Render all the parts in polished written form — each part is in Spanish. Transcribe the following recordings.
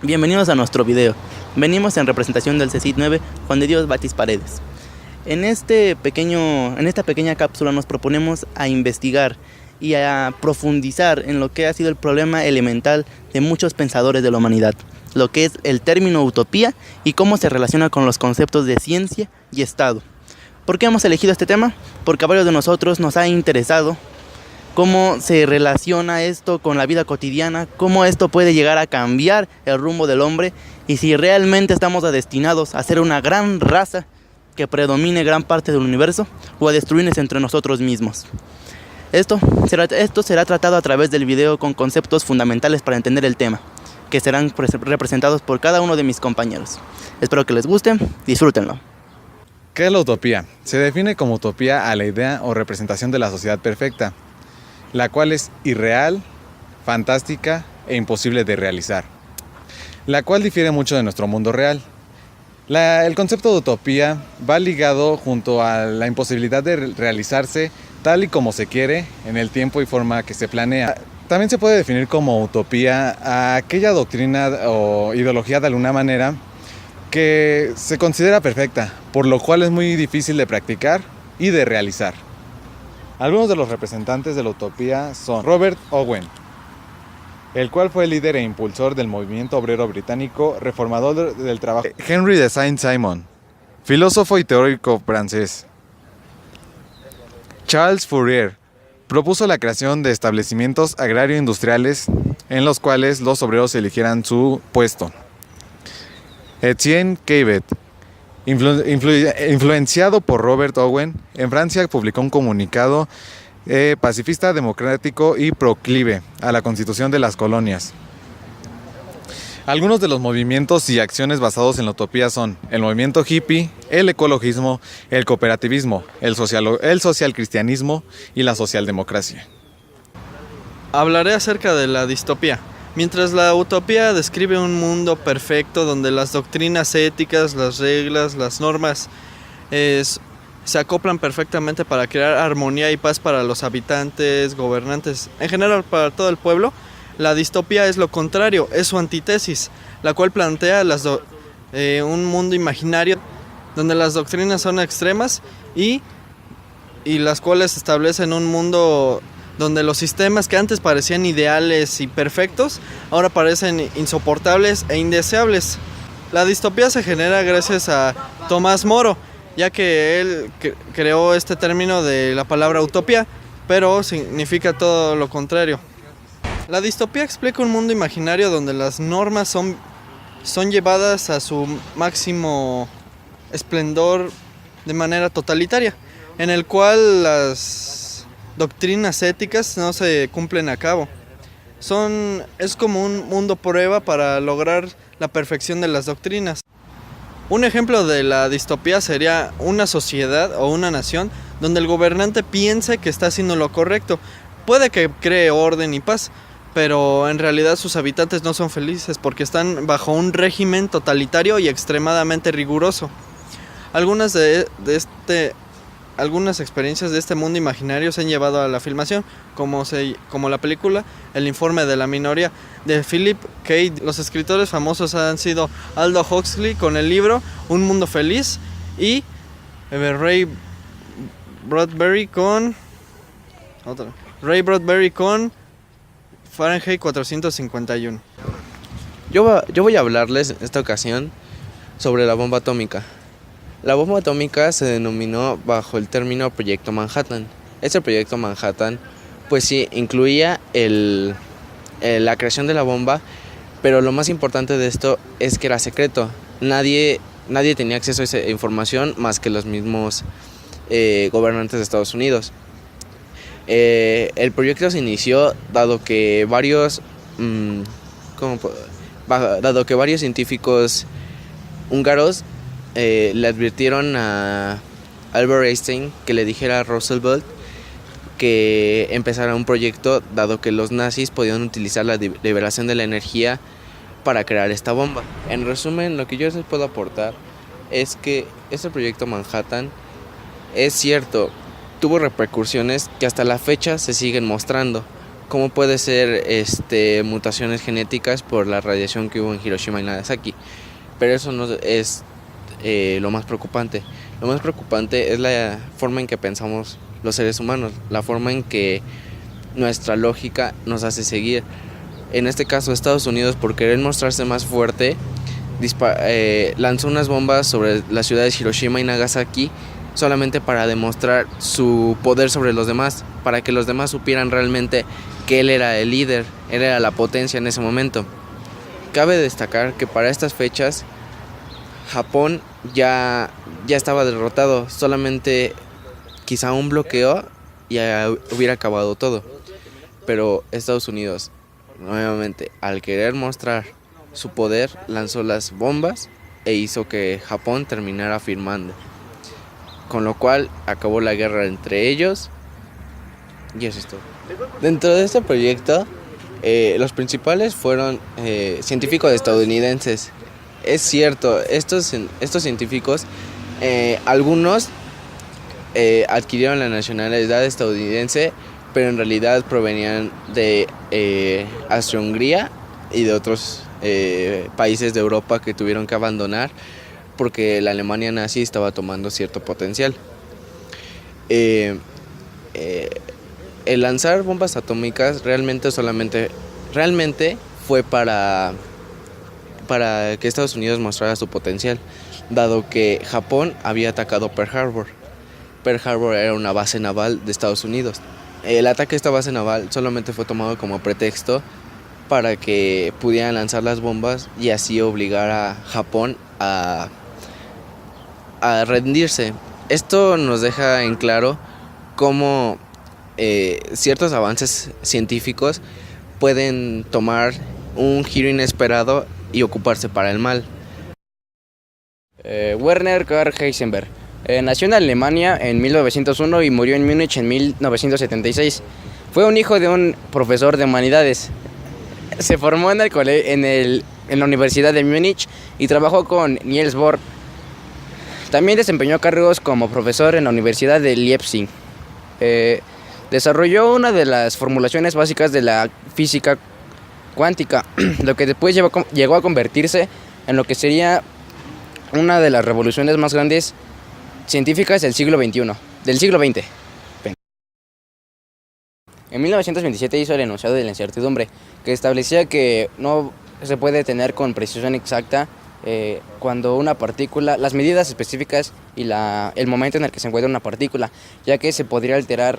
Bienvenidos a nuestro video. Venimos en representación del CECIT 9 Juan de Dios Batis Paredes. En esta pequeña cápsula nos proponemos a investigar y a profundizar en lo que ha sido el problema elemental de muchos pensadores de la humanidad, lo que es el término utopía y cómo se relaciona con los conceptos de ciencia y Estado. ¿Por qué hemos elegido este tema? Porque a varios de nosotros nos ha interesado cómo se relaciona esto con la vida cotidiana, cómo esto puede llegar a cambiar el rumbo del hombre y si realmente estamos destinados a ser una gran raza que predomine gran parte del universo o a destruirnos entre nosotros mismos. Esto será tratado a través del video con conceptos fundamentales para entender el tema, que serán representados por cada uno de mis compañeros. Espero que les guste, disfrútenlo. ¿Qué es la utopía? Se define como utopía a la idea o representación de la sociedad perfecta, la cual es irreal, fantástica e imposible de realizar, la cual difiere mucho de nuestro mundo real. El concepto de utopía va ligado junto a la imposibilidad de realizarse tal y como se quiere en el tiempo y forma que se planea. También se puede definir como utopía a aquella doctrina o ideología de alguna manera que se considera perfecta, por lo cual es muy difícil de practicar y de realizar. Algunos de los representantes de la utopía son Robert Owen, el cual fue el líder e impulsor del movimiento obrero británico reformador del trabajo. Henry de Saint-Simon, filósofo y teórico francés. Charles Fourier propuso la creación de establecimientos agrario-industriales en los cuales los obreros eligieran su puesto. Etienne Cabet, influenciado por Robert Owen, en Francia publicó un comunicado pacifista, democrático y proclive a la constitución de las colonias. Algunos de los movimientos y acciones basados en la utopía son el movimiento hippie, el ecologismo, el cooperativismo, el socialcristianismo y la socialdemocracia. Hablaré acerca de la distopía. Mientras la utopía describe un mundo perfecto donde las doctrinas éticas, las reglas, las normas se acoplan perfectamente para crear armonía y paz para los habitantes, gobernantes, en general para todo el pueblo, la distopía es lo contrario, es su antítesis, la cual plantea un mundo imaginario donde las doctrinas son extremas y las cuales establecen un mundo donde los sistemas que antes parecían ideales y perfectos, ahora parecen insoportables e indeseables. La distopía se genera gracias a Tomás Moro, ya que él creó este término de la palabra utopía, pero significa todo lo contrario. La distopía explica un mundo imaginario donde las normas son llevadas a su máximo esplendor de manera totalitaria, en el cual las doctrinas éticas no se cumplen a cabo. Es como un mundo prueba para lograr la perfección de las doctrinas. Un ejemplo de la distopía sería una sociedad o una nación donde el gobernante piense que está haciendo lo correcto. Puede que cree orden y paz, pero en realidad sus habitantes no son felices porque están bajo un régimen totalitario y extremadamente riguroso. Algunas experiencias de este mundo imaginario se han llevado a la filmación, como la película El informe de la minoría de Philip K. Los escritores famosos han sido Aldous Huxley con el libro Un mundo feliz y Ray Bradbury con Fahrenheit 451. Yo voy a hablarles en esta ocasión sobre la bomba atómica. La bomba atómica se denominó bajo el término Proyecto Manhattan. Este Proyecto Manhattan, pues sí, incluía la creación de la bomba, pero lo más importante de esto es que era secreto. Nadie tenía acceso a esa información más que los mismos gobernantes de Estados Unidos. El proyecto se inició dado que varios científicos húngaros le advirtieron a Albert Einstein que le dijera a Roosevelt que empezara un proyecto dado que los nazis podían utilizar la liberación de la energía para crear esta bomba. En resumen, lo que yo les puedo aportar es que este proyecto Manhattan es cierto, tuvo repercusiones que hasta la fecha se siguen mostrando. como puede ser mutaciones genéticas por la radiación que hubo en Hiroshima y Nagasaki. Pero eso no es lo más preocupante. Lo más preocupante es la forma en que pensamos los seres humanos, la forma en que nuestra lógica nos hace seguir. En este caso, Estados Unidos, por querer mostrarse más fuerte, lanzó unas bombas sobre las ciudades Hiroshima y Nagasaki solamente para demostrar su poder sobre los demás, para que los demás supieran realmente que él era el líder, él era la potencia en ese momento. Cabe destacar que para estas fechas Japón ya estaba derrotado, solamente quizá un bloqueo y hubiera acabado todo. Pero Estados Unidos, nuevamente, al querer mostrar su poder, lanzó las bombas e hizo que Japón terminara firmando. Con lo cual acabó la guerra entre ellos y eso es todo. Dentro de este proyecto, los principales fueron científicos estadounidenses. Es cierto, estos científicos, algunos adquirieron la nacionalidad estadounidense, pero en realidad provenían de Austria-Hungría y de otros países de Europa que tuvieron que abandonar porque la Alemania nazi estaba tomando cierto potencial. El lanzar bombas atómicas realmente fue para que Estados Unidos mostrara su potencial, dado que Japón había atacado Pearl Harbor. Pearl Harbor era una base naval de Estados Unidos. El ataque a esta base naval solamente fue tomado como pretexto para que pudieran lanzar las bombas y así obligar a Japón a rendirse. Esto nos deja en claro cómo ciertos avances científicos pueden tomar un giro inesperado y ocuparse para el mal. Werner Karl Heisenberg nació en Alemania en 1901 y murió en Múnich en 1976. Fue un hijo de un profesor de humanidades. Se formó en la Universidad de Múnich y trabajó con Niels Bohr. También desempeñó cargos como profesor en la Universidad de Leipzig. Desarrolló una de las formulaciones básicas de la física cuántica, lo que después llegó a convertirse en lo que sería una de las revoluciones más grandes científicas del siglo XX. En 1927 hizo el enunciado de la incertidumbre, que establecía que no se puede tener con precisión exacta cuando una partícula, las medidas específicas y el momento en el que se encuentra una partícula, ya que se podría alterar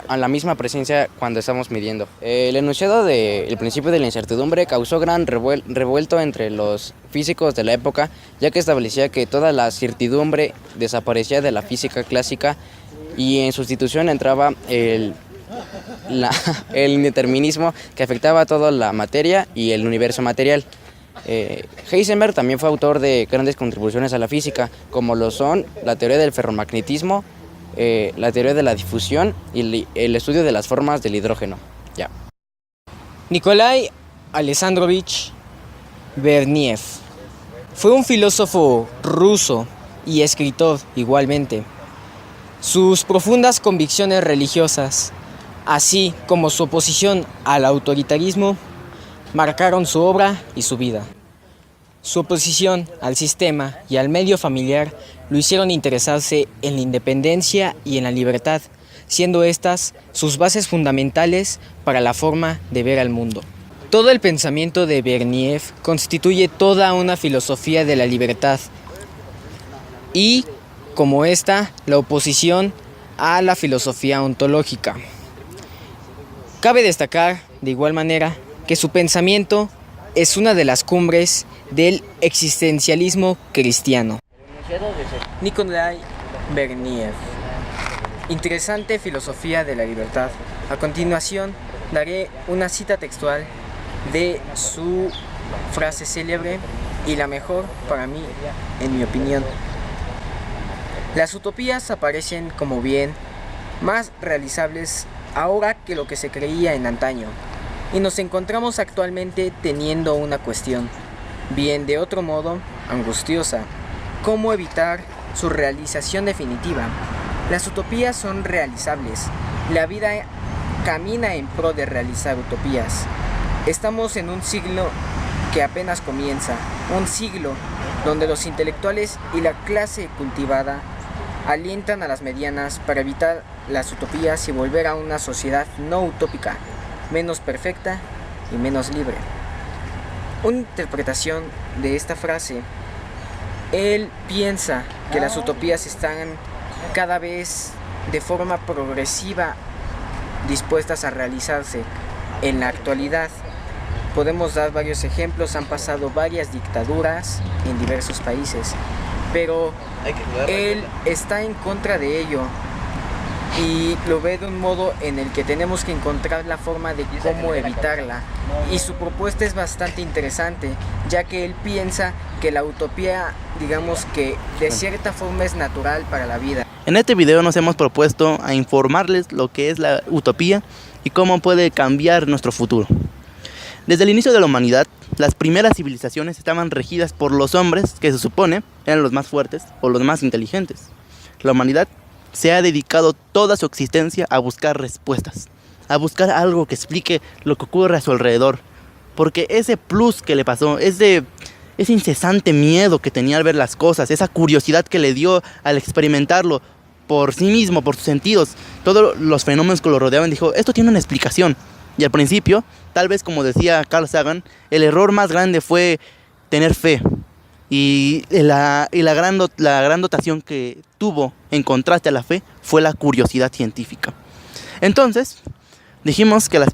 a la misma presencia cuando estamos midiendo. El enunciado del principio de la incertidumbre causó gran revuelto entre los físicos de la época, ya que establecía que toda la certidumbre desaparecía de la física clásica y en sustitución entraba el indeterminismo que afectaba a toda la materia y el universo material. Heisenberg también fue autor de grandes contribuciones a la física, como lo son la teoría del ferromagnetismo, la teoría de la difusión y el estudio de las formas del hidrógeno. Nikolai Alexandrovich Berniev fue un filósofo ruso y escritor igualmente. Sus profundas convicciones religiosas, así como su oposición al autoritarismo, marcaron su obra y su vida. Su oposición al sistema y al medio familiar lo hicieron interesarse en la independencia y en la libertad, siendo estas sus bases fundamentales para la forma de ver al mundo. Todo el pensamiento de Berniev constituye toda una filosofía de la libertad y, como esta, la oposición a la filosofía ontológica. Cabe destacar, de igual manera, que su pensamiento es una de las cumbres del existencialismo cristiano. Nikolai Berniev. Interesante filosofía de la libertad. A continuación, daré una cita textual de su frase célebre y la mejor para mí, en mi opinión. Las utopías aparecen como bien más realizables ahora que lo que se creía en antaño. Y nos encontramos actualmente teniendo una cuestión, bien de otro modo, angustiosa: ¿cómo evitar su realización definitiva? Las utopías son realizables. La vida camina en pro de realizar utopías. Estamos en un siglo que apenas comienza, un siglo donde los intelectuales y la clase cultivada alientan a las medianas para evitar las utopías y volver a una sociedad no utópica, menos perfecta y menos libre. Una interpretación de esta frase: él piensa que las utopías están cada vez de forma progresiva dispuestas a realizarse. En la actualidad podemos dar varios ejemplos, han pasado varias dictaduras en diversos países, pero él está en contra de ello y lo ve de un modo en el que tenemos que encontrar la forma de cómo evitarla. Y su propuesta es bastante interesante, ya que él piensa que la utopía, digamos que de cierta forma es natural para la vida. En este video nos hemos propuesto a informarles lo que es la utopía y cómo puede cambiar nuestro futuro. Desde el inicio de la humanidad, las primeras civilizaciones estaban regidas por los hombres, que se supone eran los más fuertes o los más inteligentes. La humanidad se ha dedicado toda su existencia a buscar respuestas, a buscar algo que explique lo que ocurre a su alrededor, porque ese plus que le pasó, ese incesante miedo que tenía al ver las cosas, esa curiosidad que le dio al experimentarlo por sí mismo, por sus sentidos, todos los fenómenos que lo rodeaban, dijo, esto tiene una explicación. Y al principio, tal vez como decía Carl Sagan, el error más grande fue tener fe. Y la gran dotación que tuvo en contraste a la fe fue la curiosidad científica. Entonces, dijimos que las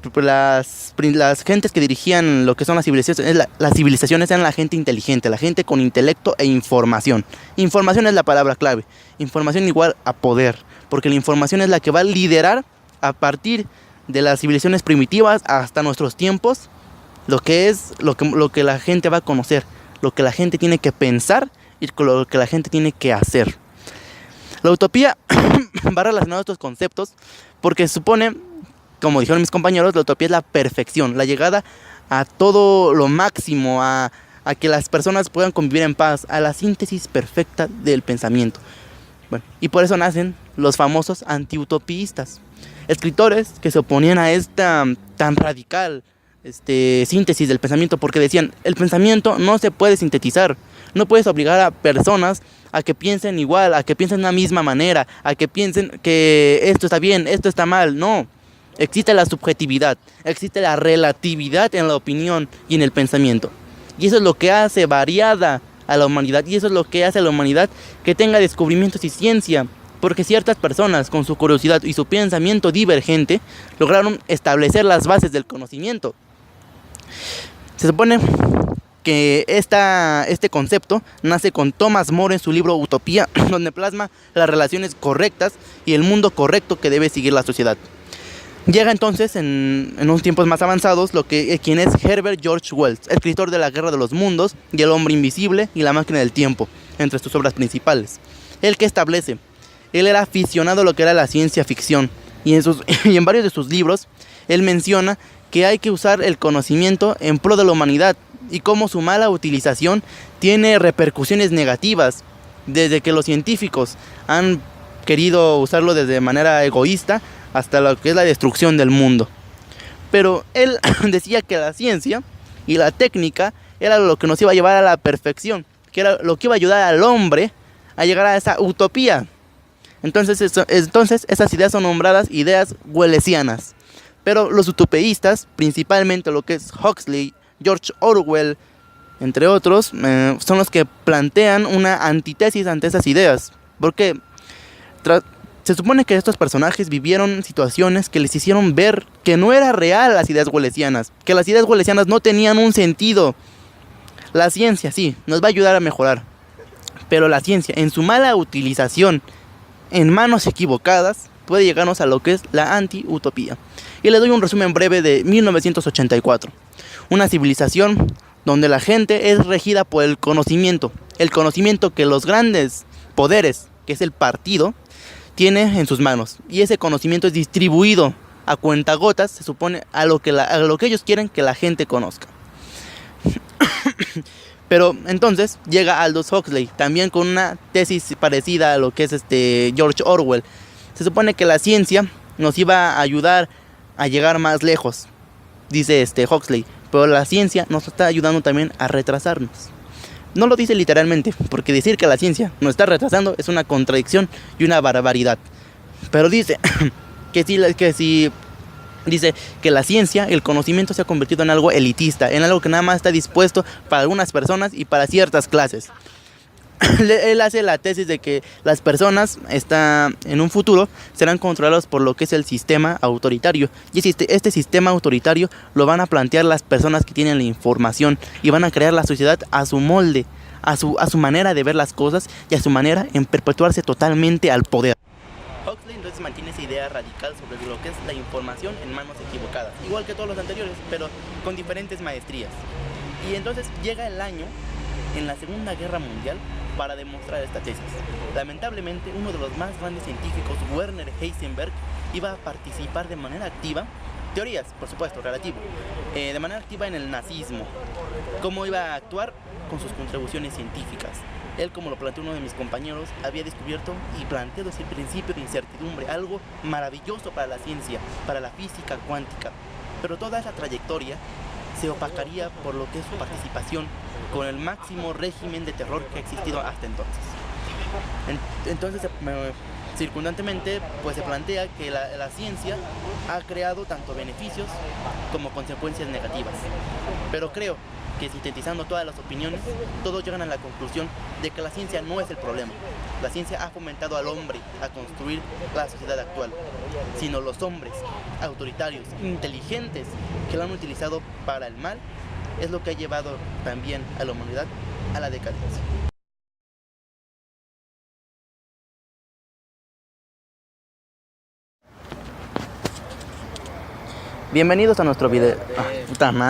gentes que dirigían lo que son las civilizaciones eran la gente inteligente, la gente con intelecto e información. Información es la palabra clave. Información igual a poder, porque la información es la que va a liderar a partir de las civilizaciones primitivas hasta nuestros tiempos, lo que la gente va a conocer, lo que la gente tiene que pensar y lo que la gente tiene que hacer. La utopía va relacionada a estos conceptos porque supone, como dijeron mis compañeros, la utopía es la perfección, la llegada a todo lo máximo, a que las personas puedan convivir en paz, a la síntesis perfecta del pensamiento. Bueno, y por eso nacen los famosos antiutopistas, escritores que se oponían a esta tan radical síntesis del pensamiento, porque decían, el pensamiento no se puede sintetizar, no puedes obligar a personas a que piensen igual, a que piensen de la misma manera, a que piensen que esto está bien, esto está mal. No, existe la subjetividad, existe la relatividad en la opinión y en el pensamiento, y eso es lo que hace variada a la humanidad, y eso es lo que hace a la humanidad que tenga descubrimientos y ciencia, porque ciertas personas con su curiosidad y su pensamiento divergente lograron establecer las bases del conocimiento. Se supone que este concepto nace con Thomas More en su libro Utopía, donde plasma las relaciones correctas y el mundo correcto que debe seguir la sociedad. Llega entonces, en unos tiempos más avanzados, quien es Herbert George Wells, escritor de La Guerra de los Mundos y El Hombre Invisible y La Máquina del Tiempo, entre sus obras principales. Él era aficionado a lo que era la ciencia ficción, y en varios de sus libros, él menciona que hay que usar el conocimiento en pro de la humanidad, y cómo su mala utilización tiene repercusiones negativas, desde que los científicos han querido usarlo desde manera egoísta hasta lo que es la destrucción del mundo. Pero él decía que la ciencia y la técnica era lo que nos iba a llevar a la perfección, que era lo que iba a ayudar al hombre a llegar a esa utopía. Entonces esas ideas son nombradas ideas wellesianas. Pero los utopeístas, principalmente lo que es Huxley, George Orwell, entre otros, son los que plantean una antítesis ante esas ideas. Porque se supone que estos personajes vivieron situaciones que les hicieron ver que no era real las ideas wellesianas, que las ideas wellesianas no tenían un sentido. La ciencia sí, nos va a ayudar a mejorar, pero la ciencia en su mala utilización en manos equivocadas puede llegarnos a lo que es la anti-utopía. Y le doy un resumen breve de 1984. Una civilización donde la gente es regida por el conocimiento que los grandes poderes, que es el partido, tiene en sus manos. Y ese conocimiento es distribuido a cuentagotas, se supone, a lo que ellos quieren que la gente conozca. Pero entonces llega Aldous Huxley, también con una tesis parecida a lo que es George Orwell. Se supone que la ciencia nos iba a ayudar a llegar más lejos, dice Huxley, pero la ciencia nos está ayudando también a retrasarnos. No lo dice literalmente, porque decir que la ciencia nos está retrasando es una contradicción y una barbaridad. Pero dice dice que la ciencia, el conocimiento se ha convertido en algo elitista, en algo que nada más está dispuesto para algunas personas y para ciertas clases. Él hace la tesis de que las personas en un futuro serán controladas por lo que es el sistema autoritario. Y este sistema autoritario lo van a plantear las personas que tienen la información y van a crear la sociedad a su molde, a su manera de ver las cosas y a su manera en perpetuarse totalmente al poder. Huxley entonces mantiene esa idea radical sobre lo que es la información en manos equivocadas, igual que todos los anteriores, pero con diferentes maestrías. Y entonces llega el año en la Segunda Guerra Mundial para demostrar esta tesis. Lamentablemente, uno de los más grandes científicos, Werner Heisenberg, iba a participar de manera activa, teorías, por supuesto, relativo, de manera activa en el nazismo. ¿Cómo iba a actuar? Con sus contribuciones científicas. Él, como lo planteó uno de mis compañeros, había descubierto y planteado ese principio de incertidumbre, algo maravilloso para la ciencia, para la física cuántica. Pero toda esa trayectoria se opacaría por lo que es su participación con el máximo régimen de terror que ha existido hasta entonces. Entonces, circundantemente, pues se plantea que la ciencia ha creado tanto beneficios como consecuencias negativas. Pero creo que, sintetizando todas las opiniones, todos llegan a la conclusión de que la ciencia no es el problema. La ciencia ha fomentado al hombre a construir la sociedad actual, sino los hombres autoritarios, inteligentes, que lo han utilizado para el mal, es lo que ha llevado también a la humanidad a la decadencia. Bienvenidos a nuestro video. Puta madre.